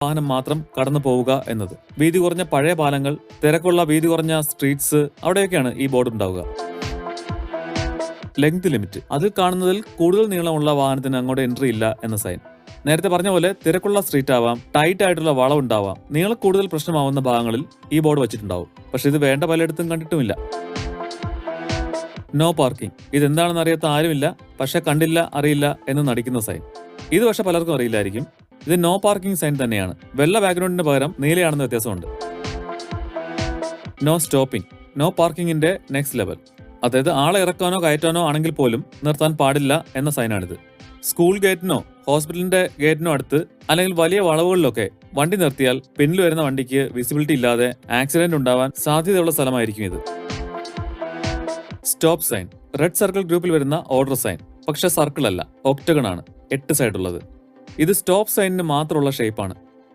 വാഹനം മാത്രം കടന്നു പോവുക എന്നത്. വീതി കുറഞ്ഞ പഴയ പാലങ്ങൾ, തിരക്കുള്ള വീതി കുറഞ്ഞ സ്ട്രീറ്റ്സ്, അവിടെയൊക്കെയാണ് ഈ ബോർഡ് ഉണ്ടാവുക. ലെങ്ത് ലിമിറ്റ്, അതിൽ കാണുന്നതിൽ കൂടുതൽ നീളമുള്ള വാഹനത്തിന് അങ്ങോട്ട് എൻട്രി ഇല്ല എന്ന സൈൻ. നേരത്തെ പറഞ്ഞ പോലെ തിരക്കുള്ള സ്ട്രീറ്റ് ആവാം, ടൈറ്റ് ആയിട്ടുള്ള വളവുണ്ടാവാം, നീളം കൂടുതൽ പ്രശ്നമാവുന്ന ഭാഗങ്ങളിൽ ഈ ബോർഡ് വെച്ചിട്ടുണ്ടാവും. പക്ഷെ ഇത് വേണ്ട പലയിടത്തും കണ്ടിട്ടുമില്ല. നോ പാർക്കിംഗ്, ഇതെന്താണെന്ന് അറിയാത്ത ആരുമില്ല. പക്ഷെ കണ്ടില്ല അറിയില്ല എന്ന് നടിക്കുന്ന സൈൻ. ഇത് പക്ഷെ പലർക്കും അറിയില്ലായിരിക്കും. ഇത് നോ പാർക്കിംഗ് സൈൻ തന്നെയാണ്. വെള്ള ബാക്ക്ഗ്രൗണ്ടിന് പകരം നീലയാണെന്ന വ്യത്യാസമുണ്ട്. നോ സ്റ്റോപ്പിംഗ്, നോ പാർക്കിങ്ങിന്റെ നെക്സ്റ്റ് ലെവൽ. അതായത് ആളെ ഇറക്കാനോ കയറ്റാനോ ആണെങ്കിൽ പോലും നിർത്താൻ പാടില്ല എന്ന സൈനാണിത്. സ്കൂൾ ഗേറ്റിനോ ഹോസ്പിറ്റലിന്റെ ഗേറ്റിനോ അടുത്ത് അല്ലെങ്കിൽ വലിയ വളവുകളിലൊക്കെ വണ്ടി നിർത്തിയാൽ പിന്നിൽ വരുന്ന വണ്ടിക്ക് വിസിബിലിറ്റി ഇല്ലാതെ ആക്സിഡന്റ് ഉണ്ടാവാൻ സാധ്യതയുള്ള സ്ഥലമായിരിക്കും ഇത്. സ്റ്റോപ്പ് സൈൻ, റെഡ് സർക്കിൾ ഗ്രൂപ്പിൽ വരുന്ന ഓർഡർ സൈൻ. പക്ഷെ സർക്കിൾ അല്ല, ഒക്ടഗൺ ആണ്, 8 സൈഡുള്ളത്. ഇത് സ്റ്റോപ്പ് സൈനിന് മാത്രമുള്ള ഷേപ്പാണ്.